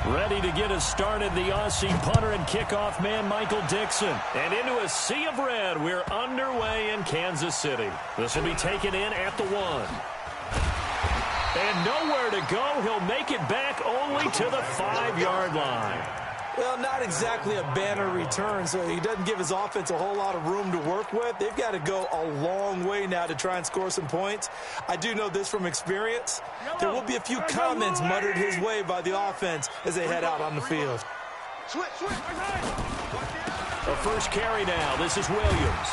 Ready to get us started, the Aussie punter and kickoff man, Michael Dixon. And into a sea of red, we're underway in Kansas City. This will be taken in at the 1. And nowhere to go. He'll make it back only to the 5-yard line. Well, not exactly a banner return, so he doesn't give his offense a whole lot of room to work with. They've got to go a long way now to try and score some points. I do know this from experience. There will be a few comments muttered his way by the offense as they head out on the field. A first carry now. This is Williams.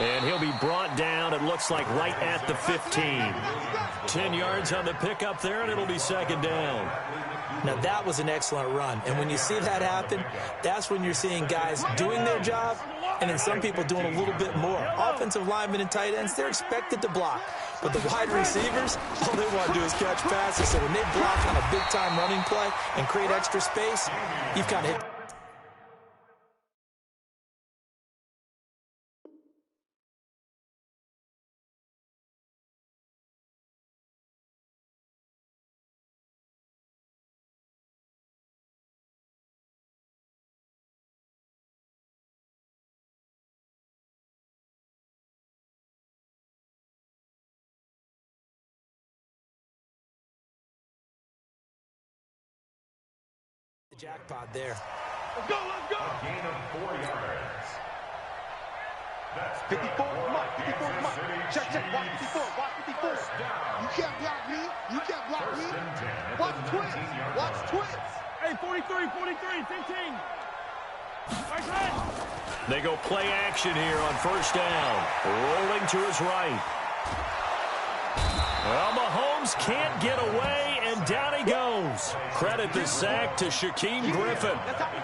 And he'll be brought down, it looks like, right at the 15. 10 yards on the pickup there, and it'll be second down. Now, that was an excellent run. And when you see that happen, that's when you're seeing guys doing their job and then some people doing a little bit more. Offensive linemen and tight ends, they're expected to block. But the wide receivers, all they want to do is catch passes. So when they block on a big-time running play and create extra space, you've got to hit. The jackpot there. Let's go, let's go. A gain of 4 yards. That's 54, come on, 54, come on. Check, watch 54, watch 54. You can't block me, you can't block me. Watch twins, watch twins. Hey, 43, 15. Right side. They go play action here on first down. Rolling to his right. Well, Mahomes can't get away, and down he goes. Credit the sack to Shaquem Griffin.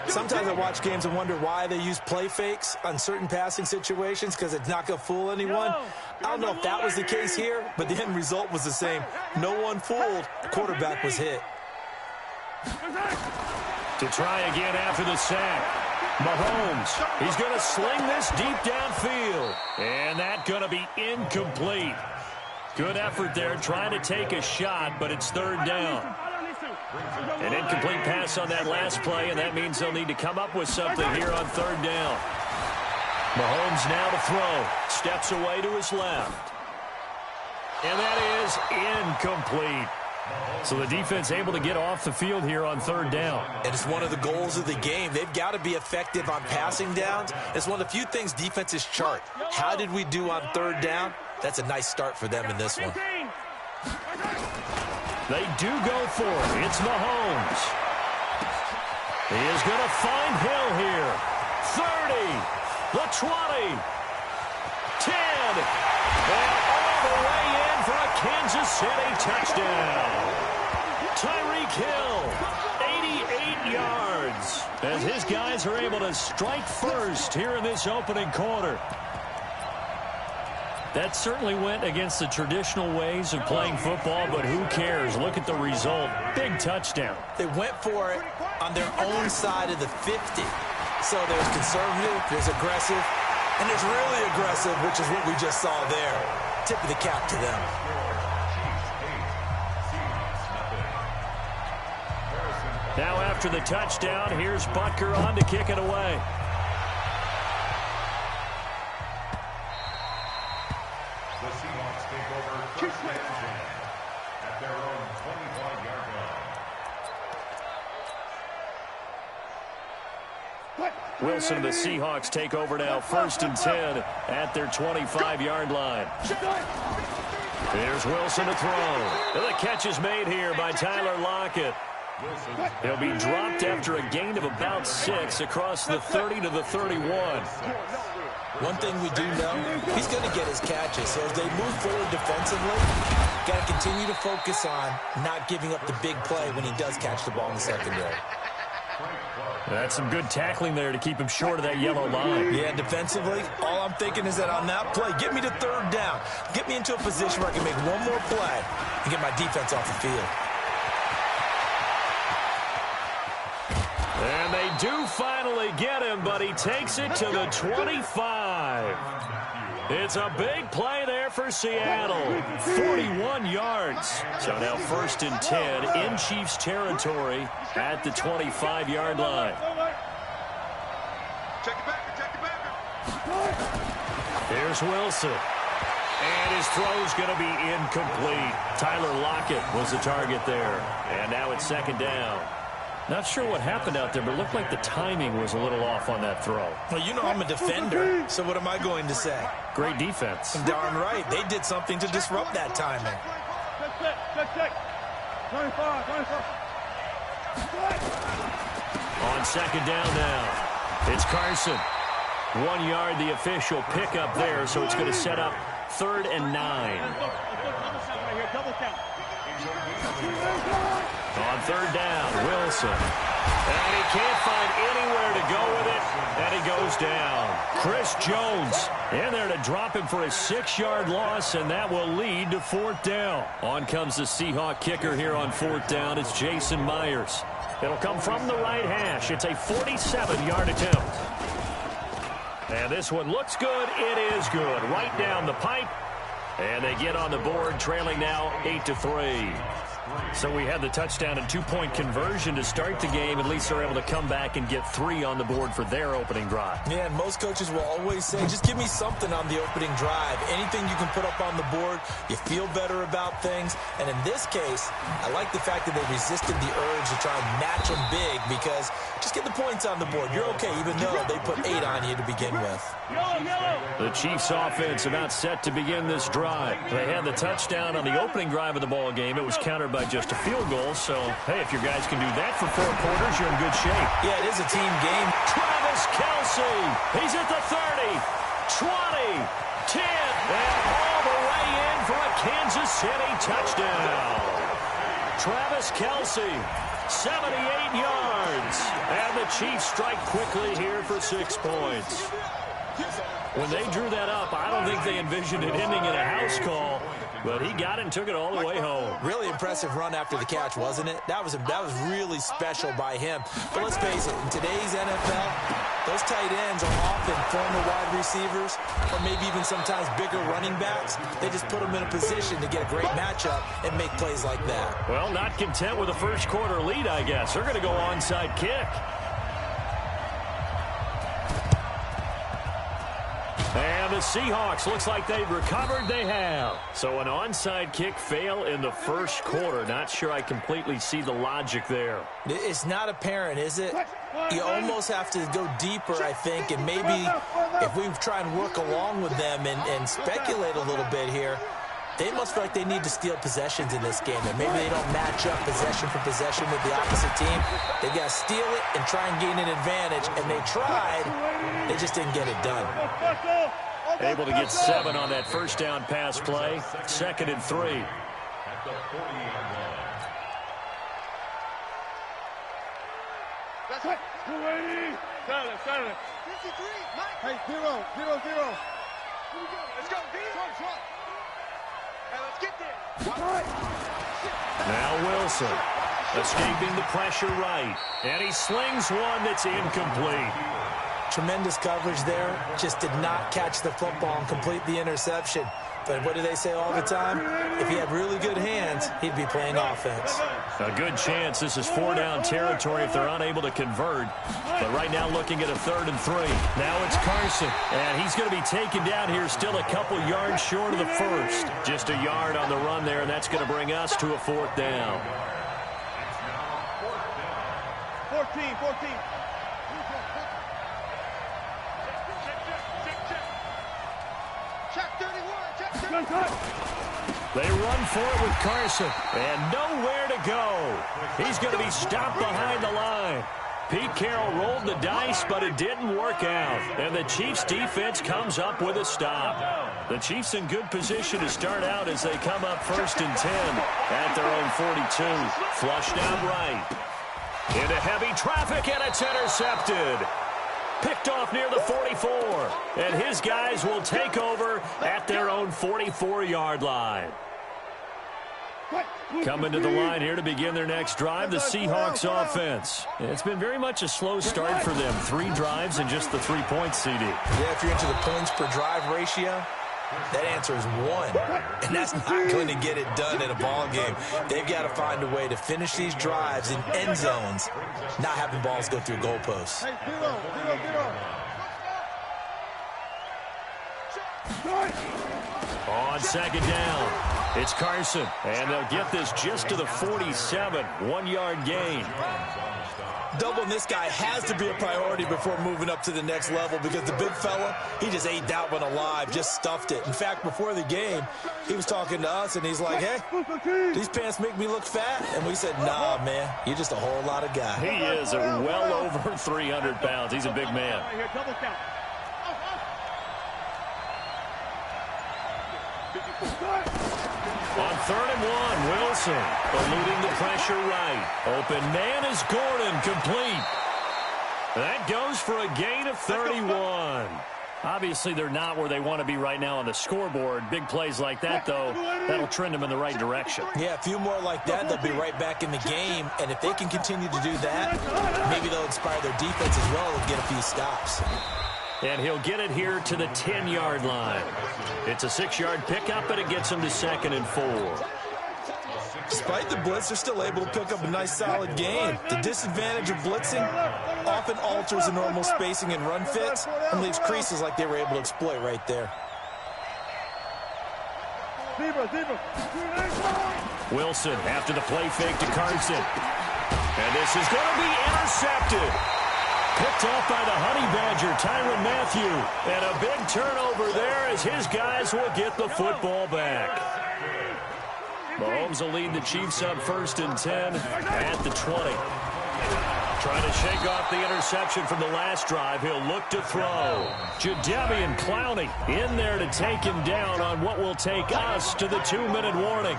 Sometimes I watch games and wonder why they use play fakes on certain passing situations because it's not going to fool anyone. I don't know if that was the case here, but the end result was the same. No one fooled. The quarterback was hit. To try again after the sack. Mahomes, he's going to sling this deep downfield. And that's going to be incomplete. Good effort there, trying to take a shot, but it's third down. An incomplete pass on that last play, and that means they'll need to come up with something here on third down. Mahomes now to throw. Steps away to his left. And that is incomplete. So the defense able to get off the field here on third down. And it's one of the goals of the game. They've got to be effective on passing downs. It's one of the few things defenses chart. How did we do on third down? That's a nice start for them in this one. They do go for it. It's Mahomes. He is going to find Hill here. 30, the 20, 10, and all the way in for a Kansas City touchdown. Tyreek Hill, 88 yards, as his guys are able to strike first here in this opening quarter. That certainly went against the traditional ways of playing football, but who cares? Look at the result. Big touchdown. They went for it on their own side of the 50. So there's conservative, there's aggressive, and there's really aggressive, which is what we just saw there. Tip of the cap to them. Now after the touchdown, here's Butker on to kick it away. At their own 25-yard line. Wilson and the Seahawks take over now, 1st and 10 at their 25-yard line. Here's Wilson to throw. And the catch is made here by Tyler Lockett. He'll be dropped after a gain of about 6 across the 30 to the 31. One thing we do know, he's going to get his catches. So as they move forward defensively, got to continue to focus on not giving up the big play when he does catch the ball in the secondary. That's some good tackling there to keep him short of that yellow line. Yeah, defensively, all I'm thinking is that on that play, get me to third down. Get me into a position where I can make one more play and get my defense off the field. And they do finally get him, but he takes it to the 25. It's a big play there for Seattle. 41 yards. So now 1st and 10 in Chiefs territory at the 25-yard line. Check it back. Check it back. Here's Wilson. And his throw's going to be incomplete. Tyler Lockett was the target there. And now it's 2nd down. Not sure what happened out there, but it looked like the timing was a little off on that throw. Well, you know I'm a defender, so what am I going to say? Great defense. Darn right. They did something to disrupt that timing. Check. 25. On 2nd down now, it's Carson. 1 yard, the official pickup there, so it's going to set up 3rd and 9. On 3rd down, Wilson. And he can't find anywhere to go with it, and he goes down. Chris Jones in there to drop him for a 6-yard loss, and that will lead to 4th down. On comes the Seahawk kicker here on 4th down. It's Jason Myers. It'll come from the right hash. It's a 47-yard attempt. And this one looks good. It is good. Right down the pipe. And they get on the board, trailing now 8-3. So we had the touchdown and 2-point conversion to start the game. At least they're able to come back and get 3 on the board for their opening drive. Yeah, and most coaches will always say, just give me something on the opening drive. Anything you can put up on the board, you feel better about things. And in this case, I like the fact that they resisted the urge to try and match them big, because just get the points on the board. You're okay, even though they put 8 on you to begin with. The Chiefs offense about set to begin this drive. They had the touchdown on the opening drive of the ball game. It was countered by just a field goal. So, hey, if your guys can do that for 4 quarters, you're in good shape. Yeah, it is a team game. Travis Kelce. He's at the 30, 20, 10, and all the way in for a Kansas City touchdown. Travis Kelce, 78 yards. And the Chiefs strike quickly here for 6 points. When they drew that up, I don't think they envisioned it ending in a house call, but he got it and took it all the way home. Really impressive run after the catch, wasn't it? That was really special by him. But let's face it, in today's NFL, those tight ends are often former wide receivers or maybe even sometimes bigger running backs. They just put them in a position to get a great matchup and make plays like that. Well, not content with a first quarter lead, I guess. They're going to go onside kick. And the Seahawks, looks like they've recovered. They have. So an onside kick fail in the first quarter. Not sure I completely see the logic there. It's not apparent, is it? You almost have to go deeper, I think, and maybe if we try and work along with them and speculate a little bit here, they must feel like they need to steal possessions in this game, and maybe they don't match up possession for possession with the opposite team. They've got to steal it and try and gain an advantage, and they tried. They just didn't get it done. Able to get 7 on that first down pass play. 2nd and 3. That's it. 280. Silent. 53. Hey, 0. Let's go, D. Hey, let's get there. Now Wilson escaping the pressure right. And he slings one that's incomplete. Tremendous coverage there. Just did not catch the football and complete the interception. But what do they say all the time? If he had really good hands, he'd be playing offense. A good chance this is 4-down territory if they're unable to convert. But right now looking at a 3rd and 3. Now it's Carson. And he's going to be taken down here still a couple yards short of the first. Just a yard on the run there, and that's going to bring us to a 4th down. 14. Check 31. They run for it with Carson, and nowhere to go. He's going to be stopped behind the line. Pete Carroll rolled the dice, but it didn't work out. And the Chiefs' defense comes up with a stop. The Chiefs in good position to start out as they come up 1st and 10 at their own 42. Flushed out right. Into heavy traffic, and it's intercepted. Picked off near the 44. And his guys will take over at their own 44-yard line. Coming to the line here to begin their next drive, the Seahawks offense. It's been very much a slow start for them. 3 drives and just the 3 points, CD. Yeah, if you're into the points per drive ratio, That answer is 1, and that's not going to get it done in a ball game. They've got to find a way to finish these drives in end zones, not having balls go through goalposts. On second down, it's Carson, and they'll get this just to the 47, 1-yard gain. Doubling this guy has to be a priority before moving up to the next level because the big fella, he just ate that one alive, just stuffed it. In fact, before the game, he was talking to us, and he's like, hey, these pants make me look fat. And we said, nah, man, you're just a whole lot of guy. He is well over 300 pounds. He's a big man. On 3rd and 1, Wilson eluding the pressure right. Open man is Gordon, complete. That goes for a gain of 31. Obviously, they're not where they want to be right now on the scoreboard. Big plays like that, though, that'll trend them in the right direction. Yeah, a few more like that, they'll be right back in the game. And if they can continue to do that, maybe they'll inspire their defense as well and get a few stops. And he'll get it here to the 10-yard line. It's a 6-yard pickup, and it gets him to 2nd and 4. Despite the blitz, they're still able to pick up a nice, solid gain. The disadvantage of blitzing often alters the normal spacing and run fits and leaves creases like they were able to exploit right there. Wilson after the play fake to Carson. And this is going to be intercepted. Picked off by the Honey Badger, Tyrann Mathieu. And a big turnover there as his guys will get the football back. Mahomes will lead the Chiefs up 1st and 10 at the 20. Trying to shake off the interception from the last drive. He'll look to throw. Jadeveon Clowney in there to take him down on what will take us to the 2-minute warning.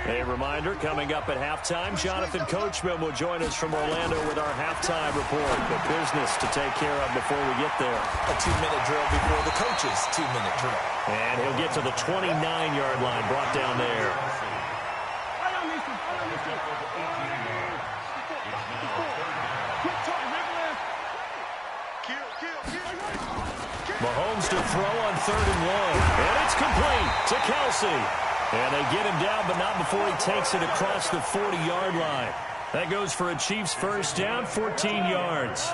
A reminder, coming up at halftime, Jonathan Coachman will join us from Orlando with our halftime report. The business to take care of before we get there. A 2-minute drill before the coach's 2-minute drill. And he'll get to the 29-yard line, brought down there. Mahomes to throw on 3rd and 1. And it's complete to Kelsey. And they get him down, but not before he takes it across the 40-yard line. That goes for a Chiefs first down, 14 yards.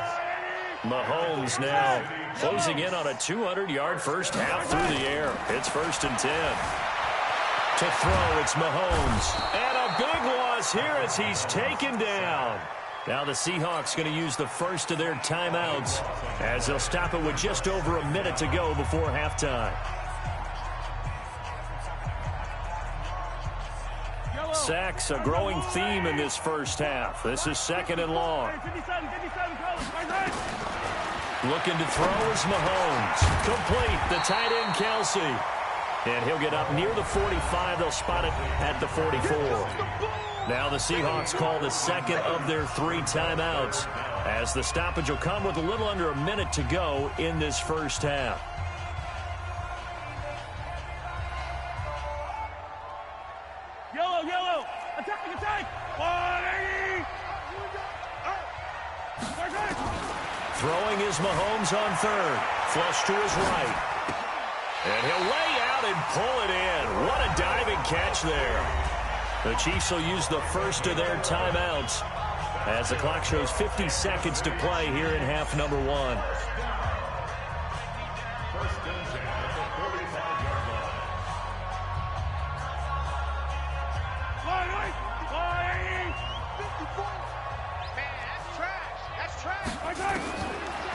Mahomes now closing in on a 200-yard first half through the air. It's 1st and 10. To throw, it's Mahomes. And a big loss here as he's taken down. Now the Seahawks going to use the first of their timeouts as they'll stop it with just over a minute to go before halftime. Sacks, a growing theme in this first half. This is 2nd and long. Looking to throw is Mahomes. Complete, the tight end Kelsey. And he'll get up near the 45. They'll spot it at the 44. Now the Seahawks call the 2nd of their 3 timeouts as the stoppage will come with a little under a minute to go in this first half. Yellow, attack, 180. Throwing is Mahomes on 3rd. Flush to his right. And he'll lay out and pull it in. What a diving catch there. The Chiefs will use the first of their timeouts as the clock shows 50 seconds to play here in half number 1.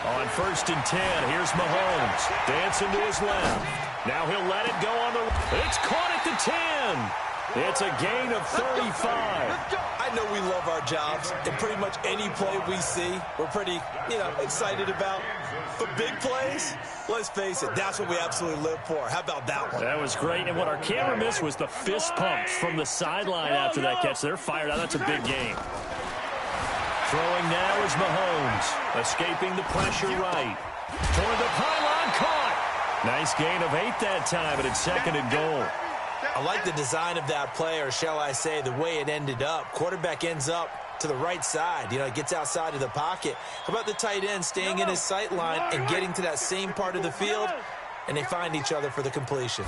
On 1st and 10, here's Mahomes. Dancing to his left. Now he'll let it go on the... It's caught at the 10. It's a gain of 35. I know we love our jobs, and pretty much any play we see, we're pretty, excited about. But big plays, let's face it, that's what we absolutely live for. How about that one? That was great, and what our camera missed was the fist pumps from the sideline after that catch. They're fired out. That's a big gain. Throwing now is Mahomes, escaping the pressure right. Toward the pylon, caught. Nice gain of 8 that time, and it's 2nd and goal. I like the design of that play, or shall I say the way it ended up. Quarterback ends up to the right side. It gets outside of the pocket. How about the tight end staying in his sight line and getting to that same part of the field and they find each other for the completion.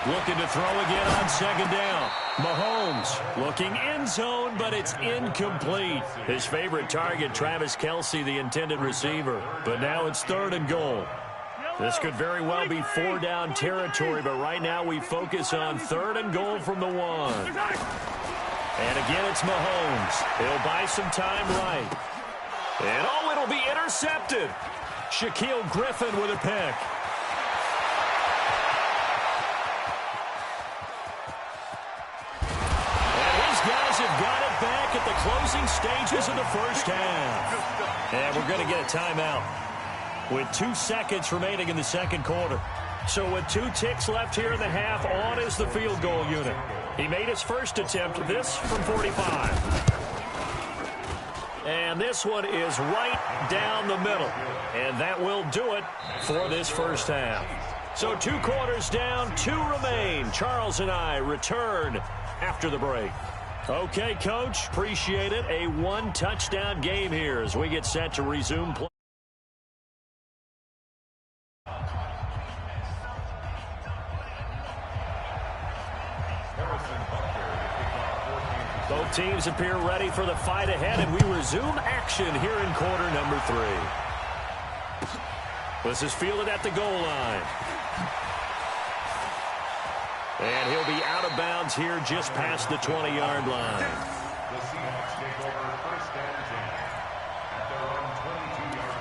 Looking to throw again on second down. Mahomes looking end zone, but it's incomplete. His favorite target, Travis Kelce, the intended receiver. But now it's 3rd and goal. This could very well be 4-down territory, but right now we focus on 3rd and goal from the 1. And again, it's Mahomes. He'll buy some time right. And, oh, it'll be intercepted. Shaquille Griffin with a pick. Have got it back at the closing stages of the first half. And we're going to get a timeout with 2 seconds remaining in the second quarter. So with 2 ticks left here in the half, on is the field goal unit. He made his first attempt, this from 45. And this one is right down the middle. And that will do it for this first half. So 2 quarters down, 2 remain. Charles and I return after the break. Okay, Coach, appreciate it. A 1-touchdown game here as we get set to resume play. Both teams appear ready for the fight ahead, and we resume action here in quarter number 3. This is fielded at the goal line. And he'll be out of bounds here just past the 20-yard line. The Seahawks take over 1st and 10 at their own 22-yard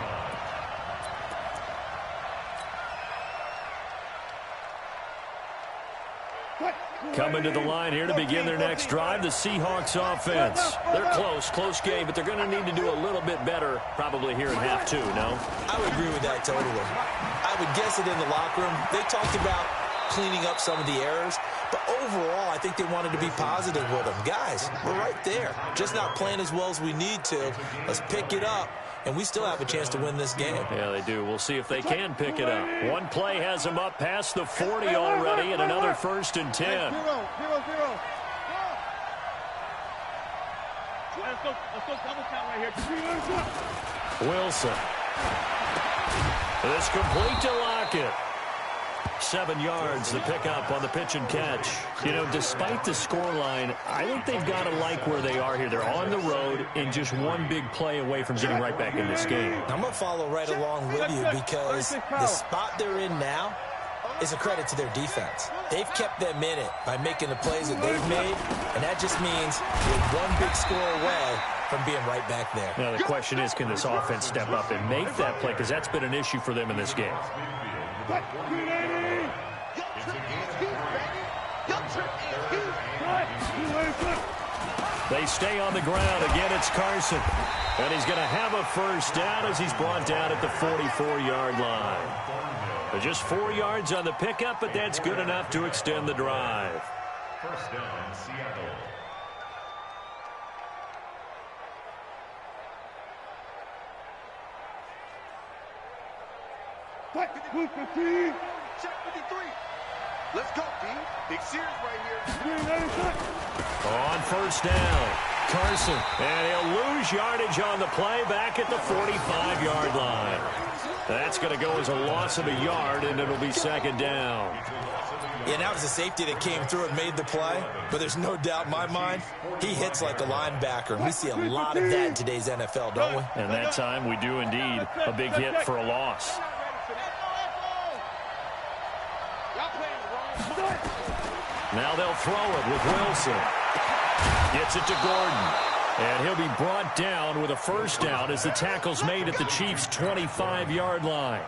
line. Coming to the line here to begin their next drive, the Seahawks offense. They're close game, but they're going to need to do a little bit better probably here in half 2, no? I would agree with that totally. I would guess it in the locker room. They talked about cleaning up some of the errors, but overall I think they wanted to be positive with them. Guys, we're right there, just not playing as well as we need to. Let's pick it up, and we still have a chance to win this game. Yeah, they do. We'll see if they can pick it up. One play has them up past the 40 already, and another 1st and 10. 0-0. Let's go double count right here. Wilson. This complete to Lockett. 7 yards, the pickup on the pitch and catch. You know, despite the scoreline, I think they've got to like where they are here. They're on the road and just one big play away from getting right back in this game. I'm going to follow right along with you because the spot they're in now is a credit to their defense. They've kept them in it by making the plays that they've made, and that just means you're one big score away from being right back there. Now, the question is, can this offense step up and make that play? Because that's been an issue for them in this game. They stay on the ground. Again, it's Carson. And he's going to have a first down as he's brought down at the 44-yard line. Just 4 yards on the pickup, but that's good enough to extend the drive. First down, Seattle. Check 53. Let's go, D. Big series right here. On first down, Carson. And he'll lose yardage on the play back at the 45-yard line. That's going to go as a loss of a yard, and it'll be second down. Yeah, that was a safety that came through and made the play, but there's no doubt in my mind, he hits like a linebacker, and we see a lot of that in today's NFL, don't we? And that time we do indeed a big hit for a loss. Now they'll throw it with Wilson. Gets it to Gordon. And he'll be brought down with a first down as the tackle's made at the Chiefs' 25-yard line.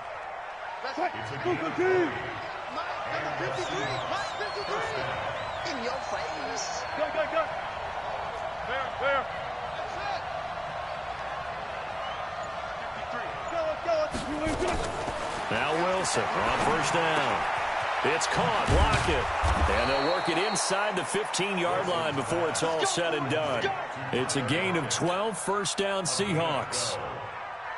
In your face. Go. Fair. Now Wilson on first down. It's caught, Lockett. And they'll work it inside the 15-yard line before it's all said and done. It's a gain of 12, first down Seahawks.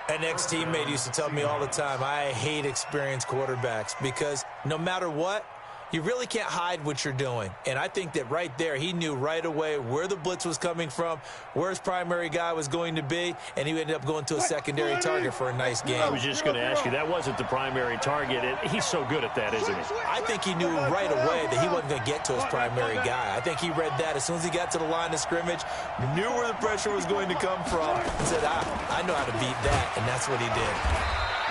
An ex-teammate used to tell me all the time, I hate experienced quarterbacks because no matter what, You really can't hide what you're doing. And I think that right there, he knew right away where the blitz was coming from, where his primary guy was going to be, and he ended up going to a secondary target for a nice game. I was just going to ask you, that wasn't the primary target. He's so good at that, isn't he? I think he knew right away that he wasn't going to get to his primary guy. I think he read that as soon as he got to the line of scrimmage, knew where the pressure was going to come from, and said, I know how to beat that, and that's what he did.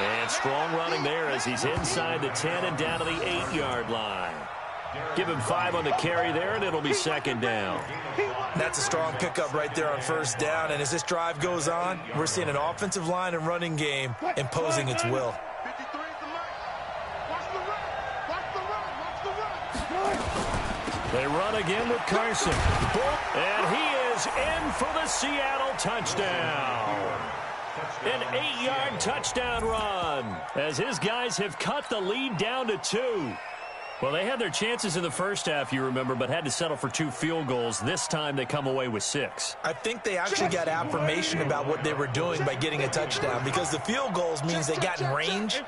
And strong running there as he's inside the 10 and down to the 8-yard line. Give him 5 on the carry there, and it'll be second down. That's a strong pickup right there on first down. And as this drive goes on, we're seeing an offensive line and running game imposing its will. They run again with Carson. And he is in for the Seattle touchdown. An 8-yard touchdown run as his guys have cut the lead down to 2. Well, they had their chances in the first half, you remember, but had to settle for 2 field goals. This time they come away with 6. I think they actually got affirmation about what they were doing by getting a touchdown, because the field goals means they got in range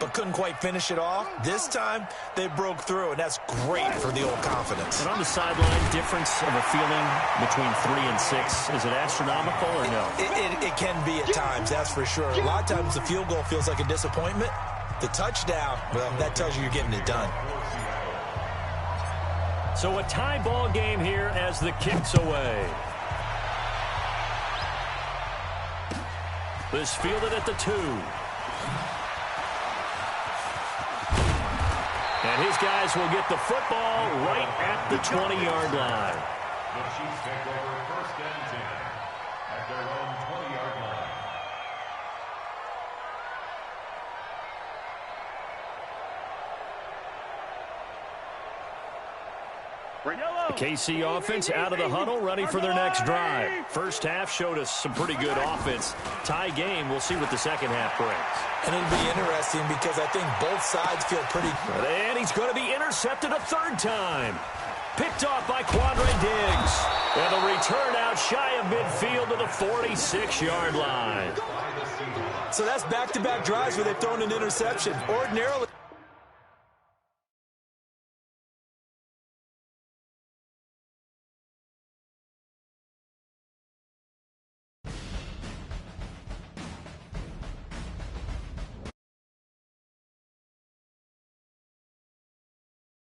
but couldn't quite finish it off. This time they broke through, and that's great for the old confidence. And on the sideline, difference of a feeling between 3 and 6, is it astronomical or no? It can be at times, that's for sure. A lot of times the field goal feels like a disappointment. The touchdown, well, that tells you you're getting it done. So a tie ball game here as the kick's away. This fielded at the 2. And his guys will get the football right at the 20-yard line. The Chiefs take over first and 10 at their own 20-yard line. The KC offense out of the huddle, ready for their next drive. First half showed us some pretty good offense. Tie game, we'll see what the second half brings. And it'll be interesting because I think both sides feel pretty good. And he's going to be intercepted a 3rd time. Picked off by Quandre Diggs. And the return out shy of midfield to the 46-yard line. So that's back-to-back drives where they've thrown an interception. Ordinarily,